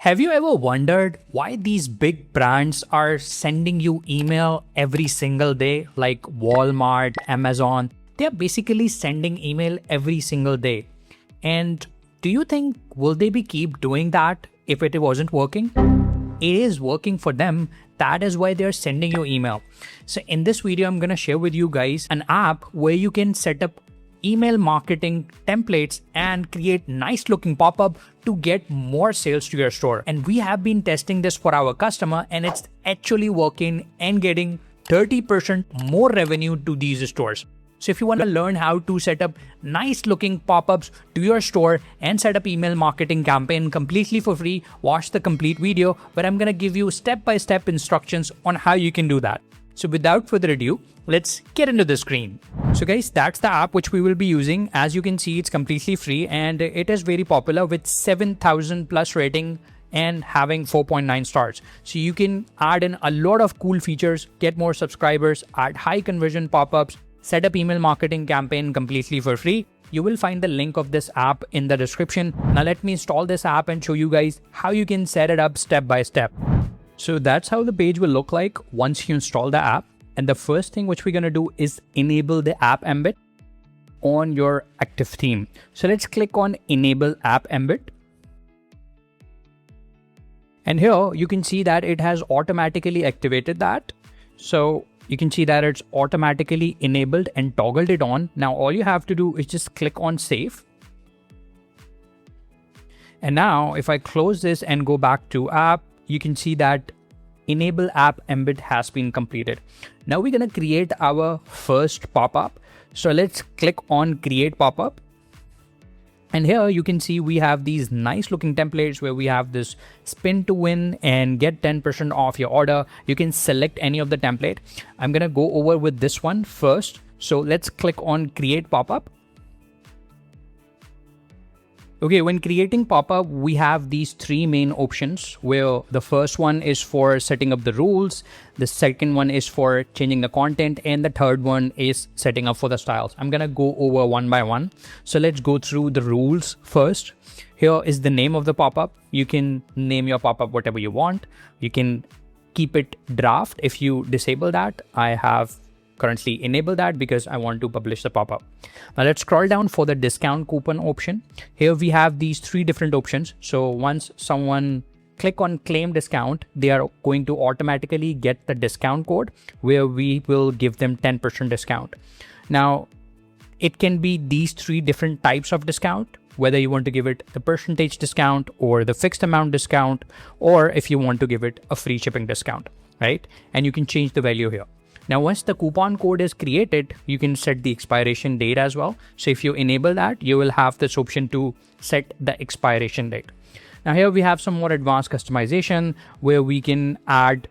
Have you ever wondered why these big brands are sending you email every single day, like Walmart, Amazon? They're basically sending email every single day. And do you think will they be keep doing that if it wasn't working? It is working for them. That is why they're sending you email. So in this video, I'm going to share with you guys an app where you can set up email marketing templates and create nice looking pop-up to get more sales to your store. And we have been testing this for our customer and it's actually working and getting 30% more revenue to these stores. So if you want to learn how to set up nice looking pop-ups to your store and set up email marketing campaign completely for free, watch the complete video where I'm going to give you step-by-step instructions on how you can do that. So without further ado, let's get into the screen. So guys, that's the app which we will be using. As you can see, it's completely free and it is very popular with 7,000 plus rating and having 4.9 stars. So you can add in a lot of cool features, get more subscribers, add high conversion pop-ups, set up email marketing campaign completely for free. You will find the link of this app in the description. Now let me install this app and show you guys how you can set it up step by step. So that's how the page will look like once you install the app. And the first thing which we're going to do is enable the app embed on your active theme. So let's click on enable app embed. And here you can see that it has automatically activated that. So you can see that it's automatically enabled and toggled it on. Now all you have to do is just click on save. And now if I close this and go back to app, you can see that enable app embed has been completed. Now we're going to create our first pop-up. So let's click on create pop-up. And here you can see we have these nice looking templates where we have this spin to win and get 10% off your order. You can select any of the template. I'm going to go over with this one first. So let's click on create pop-up. Okay, when creating pop-up, we have these three main options where the first one is for setting up the rules, the second one is for changing the content, and the third one is setting up for the styles. I'm gonna go over one by one. So let's go through the rules first. Here is the name of the pop-up. You can name your pop-up whatever you want. You can keep it draft if you disable that. I have currently enable that because I want to publish the pop-up. Now let's scroll down for the discount coupon option. Here we have these three different options. So once someone click on claim discount, they are going to automatically get the discount code where we will give them 10% discount. Now it can be these three different types of discount, whether you want to give it the percentage discount or the fixed amount discount, or if you want to give it a free shipping discount, right? And you can change the value here. Now, once the coupon code is created, you can set the expiration date as well. So if you enable that, you will have this option to set the expiration date. Now here we have some more advanced customization where we can add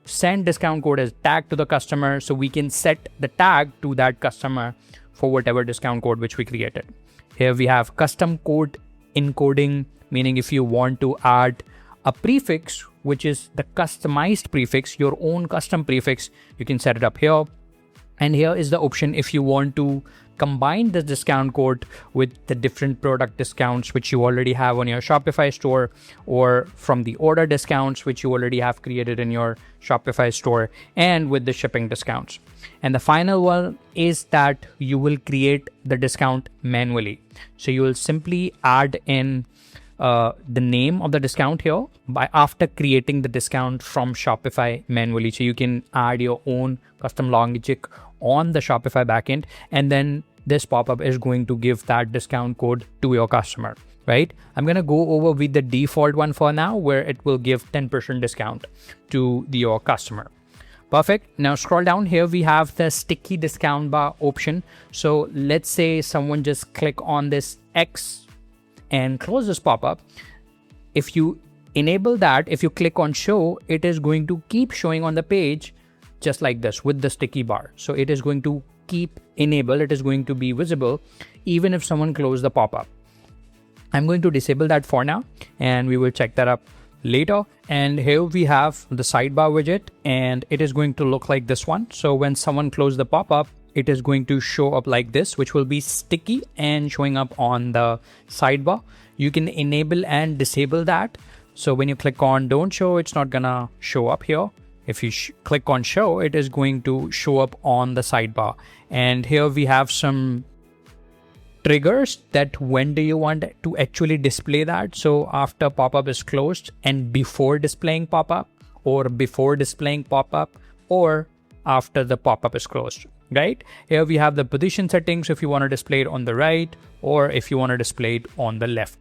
send discount code as tag to the customer. So we can set the tag to that customer for whatever discount code which we created. Here we have custom code encoding, meaning if you want to add a prefix, which is the customized prefix, your own custom prefix, you can set it up here. And here is the option if you want to combine the discount code with the different product discounts which you already have on your Shopify store, or from the order discounts which you already have created in your Shopify store, and with the shipping discounts. And the final one is that you will create the discount manually. So you will simply add in the name of the discount here by after creating the discount from Shopify manually. So you can add your own custom logic on the Shopify backend, and then this pop-up is going to give that discount code to your customer, right? I'm going to go over with the default one for now, where it will give 10% discount to your customer. Perfect. Now scroll down. Here we have the sticky discount bar option. So let's say someone just click on this X and close this pop-up. If you enable that, if you click on show, it is going to keep showing on the page just like this with the sticky bar. So it is going to keep enabled. It is going to be visible even if someone closed the pop-up. I'm going to disable that for now and we will check that up later. And here we have the sidebar widget and it is going to look like this one. So when someone closes the pop-up, it is going to show up like this, which will be sticky and showing up on the sidebar. You can enable and disable that So when you click on don't show, it's not gonna show up here. If you click on show, it is going to show up on the sidebar. And here we have some triggers that when do you want to actually display that. So after pop-up is closed and before displaying pop-up, or before displaying pop-up, or after the pop-up is closed, right? Here we have the position settings if you want to display it on the right, or if you want to display it on the left.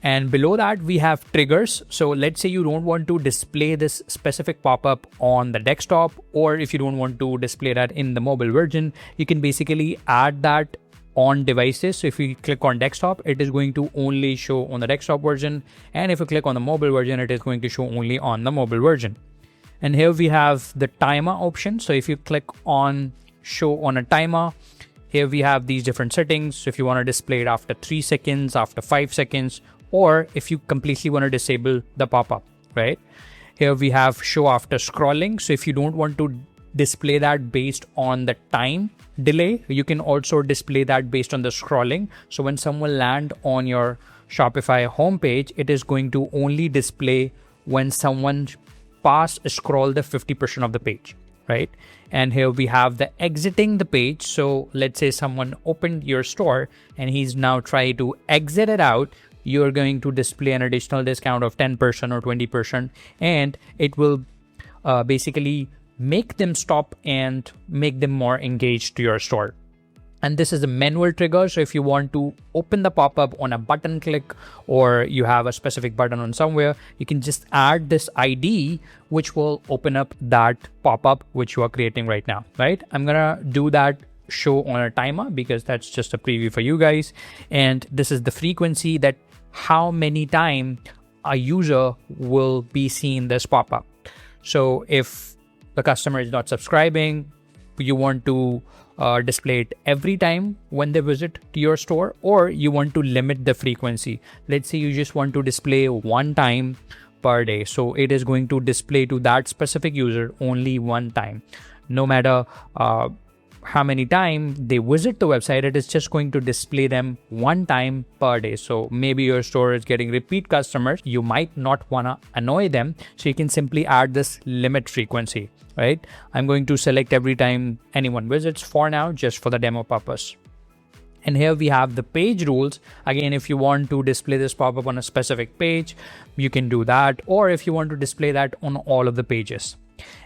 And below that we have triggers. So let's say you don't want to display this specific pop-up on the desktop, or if you don't want to display that in the mobile version, you can basically add that on devices. So if you click on desktop, it is going to only show on the desktop version, and if you click on the mobile version, it is going to show only on the mobile version. And here we have the timer option. So if you click on show on a timer, here we have these different settings. So if you want to display it after 3 seconds, after 5 seconds, or if you completely want to disable the pop-up, right? Here we have show after scrolling. So if you don't want to display that based on the time delay, you can also display that based on the scrolling. So when someone land on your Shopify homepage, it is going to only display when someone scroll the 50% of the page, right? And here we have the exiting the page. So let's say someone opened your store and he's now trying to exit it out. You're going to display an additional discount of 10% or 20%, and it will basically make them stop and make them more engaged to your store. And this is a manual trigger. So if you want to open the pop-up on a button click, or you have a specific button on somewhere, you can just add this ID, which will open up that pop-up which you are creating right now, right? I'm gonna do that show on a timer because that's just a preview for you guys. And this is the frequency, that how many times a user will be seeing this pop-up. So if the customer is not subscribing, you want to display it every time when they visit to your store, or you want to limit the frequency. Let's say you just want to display one time per day. So it is going to display to that specific user only one time. No matter how many times they visit the website, it is just going to display them one time per day. So maybe your store is getting repeat customers. You might not want to annoy them. So you can simply add this limit frequency, right? I'm going to select every time anyone visits for now, just for the demo purpose. And here we have the page rules. Again, if you want to display this pop-up on a specific page, you can do that. Or if you want to display that on all of the pages.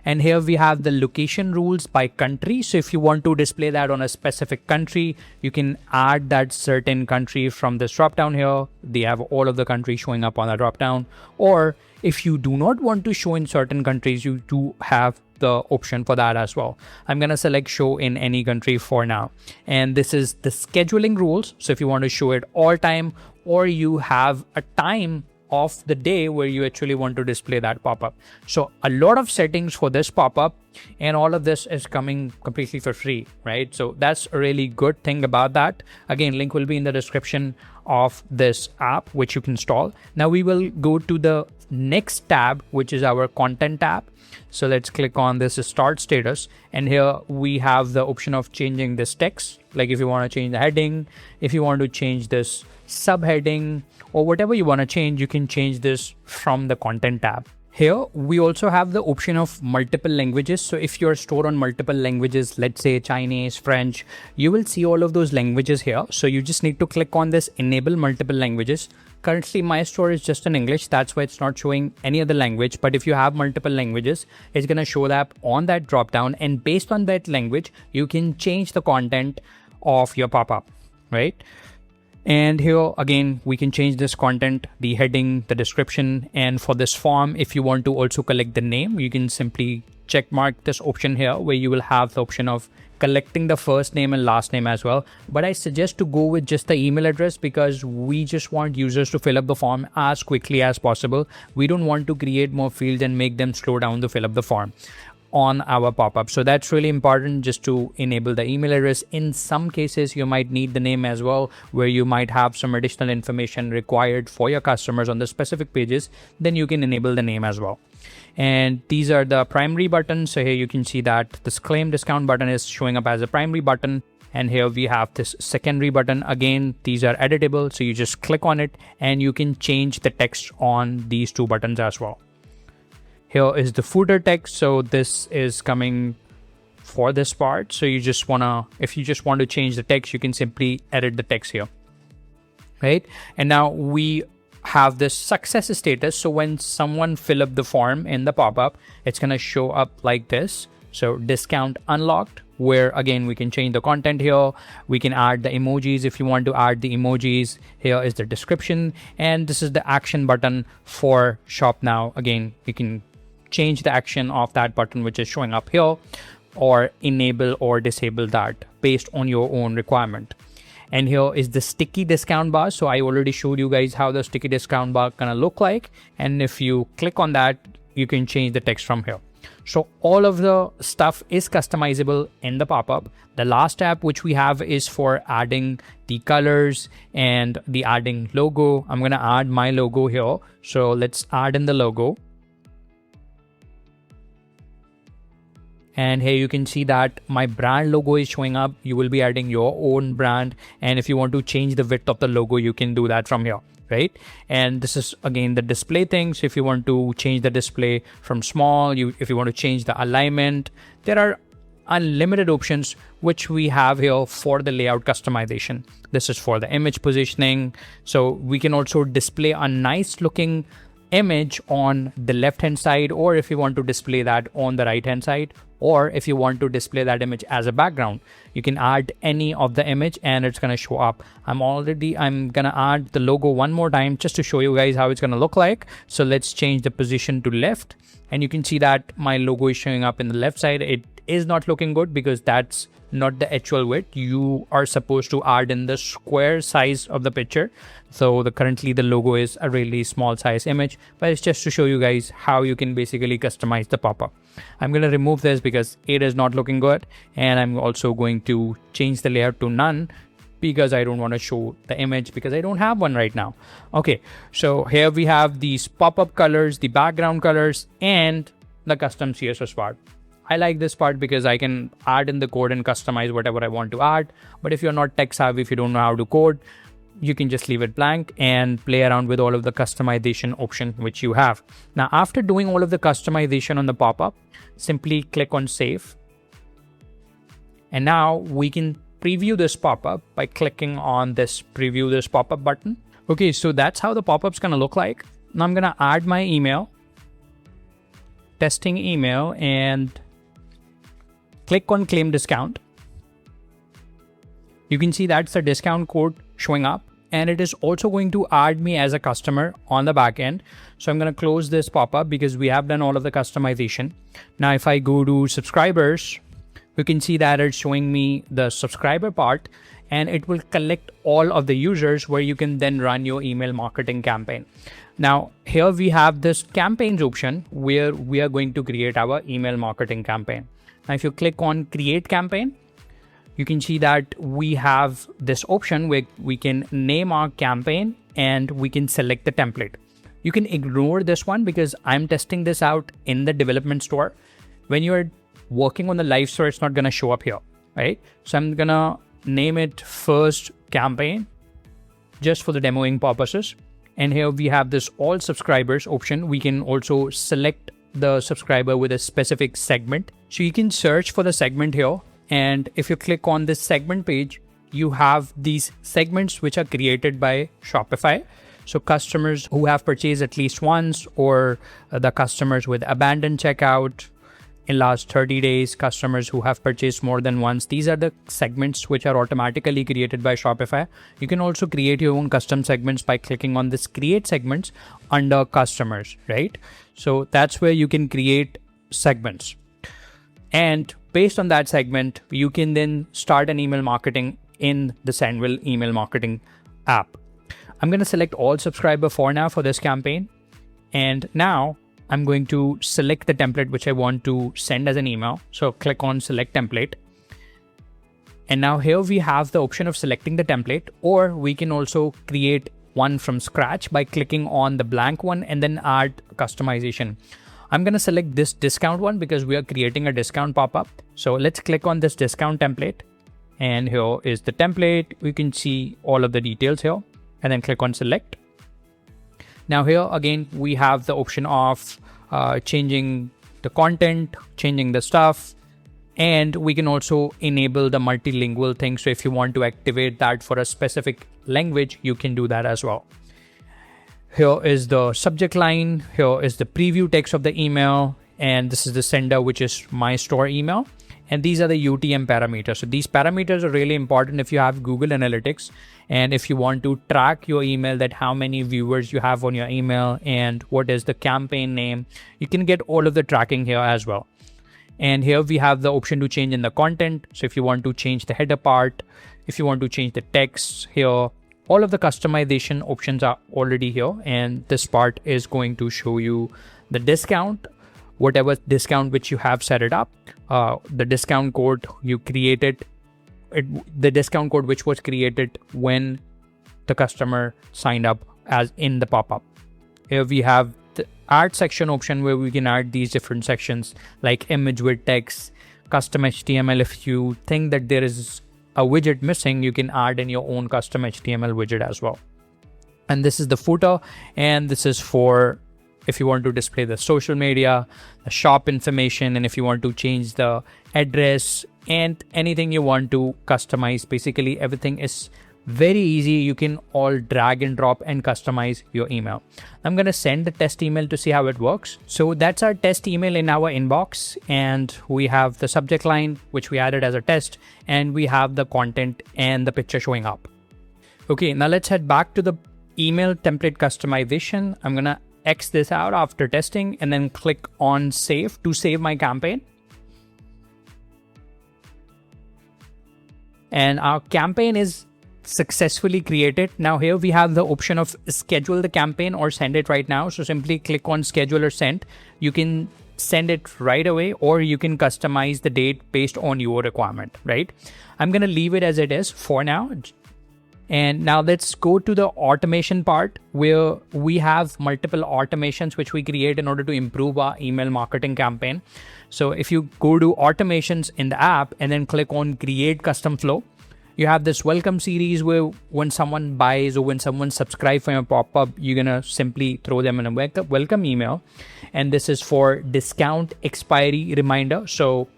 And here we have the location rules by country. So if you want to display that on a specific country, you can add that certain country from this drop down here. They have all of the countries showing up on the drop down. Or if you do not want to show in certain countries, you do have the option for that as well. I'm going to select show in any country for now. And this is the scheduling rules. So if you want to show it all time, or you have a time of the day where you actually want to display that pop-up. So a lot of settings for this pop-up, and all of this is coming completely for free, right? So that's a really good thing about that. Again, link will be in the description of this app, which you can install. Now we will go to the next tab, which is our content tab. So let's click on this start status, and here we have the option of changing this text. Like if you want to change the heading, if you want to change this subheading, or whatever you want to change, you can change this from the content tab. Here we also have the option of multiple languages. So if you're stored on multiple languages, let's say Chinese, French, you will see all of those languages here. So you just need to click on this enable multiple languages. Currently my store is just in English, that's why it's not showing any other language. But if you have multiple languages, it's going to show that on that drop down, and based on that language, you can change the content of your pop-up, right? And here again, we can change this content, the heading, the description. And for this form, if you want to also collect the name, you can simply check mark this option here, where you will have the option of collecting the first name and last name as well. But I suggest to go with just the email address, because we just want users to fill up the form as quickly as possible. We don't want to create more fields and make them slow down to fill up the form on our pop-up. So that's really important, just to enable the email address. In some cases, you might need the name as well, where you might have some additional information required for your customers on the specific pages. Then you can enable the name as well. And these are the primary buttons. So here you can see that this claim discount button is showing up as a primary button. And here we have this secondary button. Again, these are editable, so you just click on it and you can change the text on these two buttons as well. Here is the footer text, so this is coming for this part. So if you just want to change the text, you can simply edit the text here, right? And now we have this success status. So when someone fill up the form in the pop-up, it's going to show up like this. So discount unlocked, where again, we can change the content here. We can add the emojis if you want to add the emojis. Here is the description, and this is the action button for shop now. Again, you can change the action of that button, which is showing up here, or enable or disable that based on your own requirement. And here is the sticky discount bar. So I already showed you guys how the sticky discount bar gonna look like. And if you click on that, you can change the text from here. So all of the stuff is customizable in the pop-up. The last tab which we have is for adding the colors and the adding logo. I'm gonna add my logo here. So let's add in the logo. And here you can see that my brand logo is showing up. You will be adding your own brand. And if you want to change the width of the logo, you can do that from here, right? And this is again the display thing. So if you want to change the display from small, if you want to change the alignment, there are unlimited options which we have here for the layout customization. This is for the image positioning. So we can also display a nice looking image on the left hand side, or if you want to display that on the right hand side, or if you want to display that image as a background, you can add any of the image and it's going to show up. I'm going to add the logo one more time just to show you guys how it's going to look like. So let's change the position to left, and you can see that my logo is showing up in the left side. It is not looking good because that's not the actual width. You are supposed to add in the square size of the picture. So currently the logo is a really small size image, but it's just to show you guys how you can basically customize the pop-up. I'm going to remove this because it is not looking good. And I'm also going to change the layout to none because I don't want to show the image because I don't have one right now. Okay, so here we have these pop-up colors, the background colors, and the custom CSS part. I like this part because I can add in the code and customize whatever I want to add. But if you're not tech savvy, if you don't know how to code, you can just leave it blank and play around with all of the customization option which you have. Now, after doing all of the customization on the pop-up, simply click on save. And now we can preview this pop-up by clicking on this preview this pop-up button. Okay, so that's how the pop-up's gonna look like. Now I'm gonna add my email, testing email, and click on claim discount. You can see that's the discount code showing up, and it is also going to add me as a customer on the back end. So I'm going to close this pop-up because we have done all of the customization. Now, if I go to subscribers, you can see that it's showing me the subscriber part, and it will collect all of the users where you can then run your email marketing campaign. Now, here we have this campaigns option where we are going to create our email marketing campaign. Now, if you click on create campaign, you can see that we have this option where we can name our campaign and we can select the template. You can ignore this one because I'm testing this out in the development store. When you're working on the live store, it's not going to show up here, right? So I'm going to name it first campaign just for the demoing purposes. And here we have this all subscribers option. We can also select the subscriber with a specific segment. So you can search for the segment here. And if you click on this segment page, you have these segments which are created by Shopify. So customers who have purchased at least once, or the customers with abandoned checkout in last 30 days, customers who have purchased more than once. These are the segments which are automatically created by Shopify. You can also create your own custom segments by clicking on this create segments under customers, right? So that's where you can create segments. And based on that segment, you can then start an email marketing in the Sendwell email marketing app. I'm going to select all subscriber for now for this campaign. And now I'm going to select the template which I want to send as an email. So click on select template. And now here we have the option of selecting the template, or we can also create one from scratch by clicking on the blank one and then add customization. I'm going to select this discount one because we are creating a discount pop-up. So let's click on this discount template. And here is the template. We can see all of the details here, and then click on select. Now here again, we have the option of changing the content, changing the stuff, and we can also enable the multilingual thing. So if you want to activate that for a specific language, you can do that as well. Here is the subject line. Here is the preview text of the email. And this is the sender, which is my store email. And these are the UTM parameters. So these parameters are really important if you have Google Analytics and if you want to track your email, that how many viewers you have on your email and what is the campaign name. You can get all of the tracking here as well. And here we have the option to change in the content. So if you want to change the header part, if you want to change the text here, all of the customization options are already here. And this part is going to show you the discount, whatever discount which you have set it up, the discount code you created, the discount code which was created when the customer signed up as in the pop-up. Here we have the add section option where we can add these different sections like image with text, custom HTML. If you think that there is a widget missing, you can add in your own custom HTML widget as well. And this is the footer, and this is for if you want to display the social media, the shop information, and if you want to change the address and anything you want to customize. Basically everything is very easy. You can all drag and drop and customize your email. I'm going to send the test email to see how it works. So that's our test email in our inbox, and we have the subject line which we added as a test, and we have the content and the picture showing up. Okay, now let's head back to the email template customization. I'm going to X this out after testing and then click on save to save my campaign. And our campaign is successfully created. Now here we have the option of schedule the campaign or send it right now. So simply click on schedule or send. You can send it right away, or you can customize the date based on your requirement, right? I'm going to leave it as it is for now. And now let's go to the automation part where we have multiple automations which we create in order to improve our email marketing campaign. So if you go to automations in the app and then click on create custom flow, you have this welcome series where when someone buys or when someone subscribes from your pop-up, you're going to simply throw them in a welcome email. And this is for discount expiry reminder. So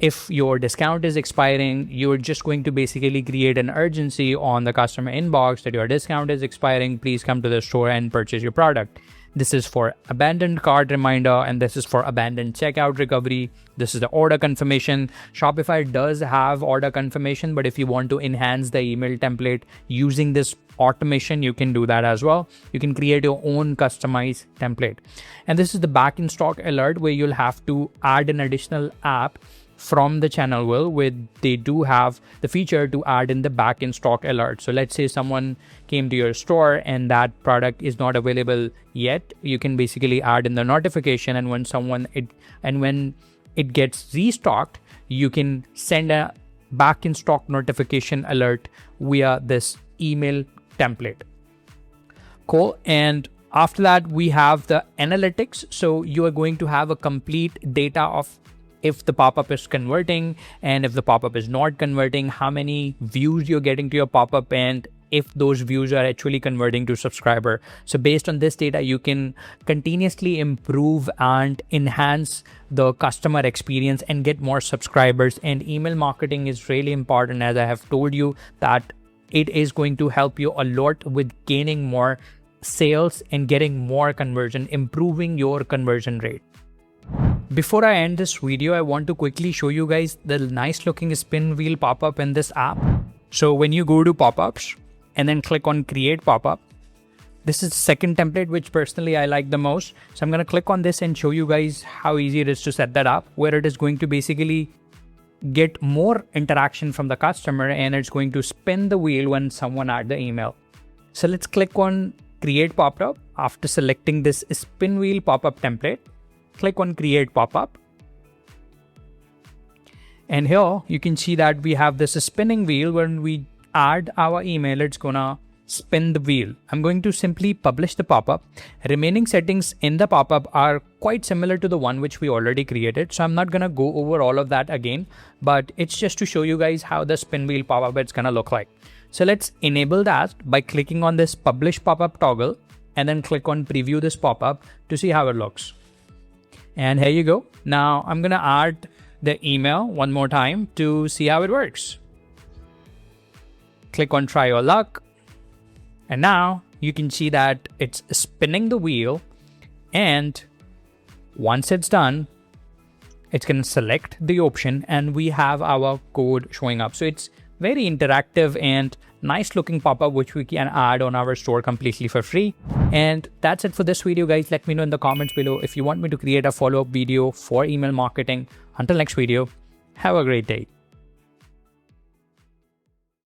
if your discount is expiring, you're just going to basically create an urgency on the customer inbox that your discount is expiring. Please come to the store and purchase your product. This is for abandoned cart reminder, and this is for abandoned checkout recovery. This is the order confirmation. Shopify does have order confirmation, but if you want to enhance the email template using this automation, you can do that as well. You can create your own customized template. And this is the back in stock alert where you'll have to add an additional app from the channel wheel where they do have the feature to add in the back in stock alert. So let's say someone came to your store and that product is not available yet. You can basically add in the notification, and when it gets restocked, you can send a back in stock notification alert via this email template. Cool. And after that, we have the analytics. So you are going to have a complete data of if the pop-up is converting and if the pop-up is not converting, how many views you're getting to your pop-up, and if those views are actually converting to subscriber. So based on this data, you can continuously improve and enhance the customer experience and get more subscribers. And email marketing is really important, as I have told you, that it is going to help you a lot with gaining more sales and getting more conversion, improving your conversion rate. Before I end this video, I want to quickly show you guys the nice looking spin wheel pop-up in this app. So when you go to Popups and then click on create pop-up, this is the second template which personally I like the most. So I'm going to click on this and show you guys how easy it is to set that up, where it is going to basically get more interaction from the customer and it's going to spin the wheel when someone adds the email. So let's click on create pop-up. After selecting this spin wheel pop-up template, click on create pop-up. And here you can see that we have this spinning wheel. When we add our email, it's gonna spin the wheel. I'm going to simply publish the pop-up. Remaining settings in the pop-up are quite similar to the one which we already created. So I'm not going to go over all of that again, but it's just to show you guys how the spin wheel pop-up is going to look like. So let's enable that by clicking on this publish pop-up toggle and then click on preview this pop-up to see how it looks. And here you go. Now I'm going to add the email one more time to see how it works. Click on try your luck. And now you can see that it's spinning the wheel, and once it's done, it's going to select the option and we have our code showing up. So it's very interactive and nice looking pop-up which we can add on our store completely for free. And that's it for this video, guys. Let me know in the comments below if you want me to create a follow-up video for email marketing. Until next video, have a great day.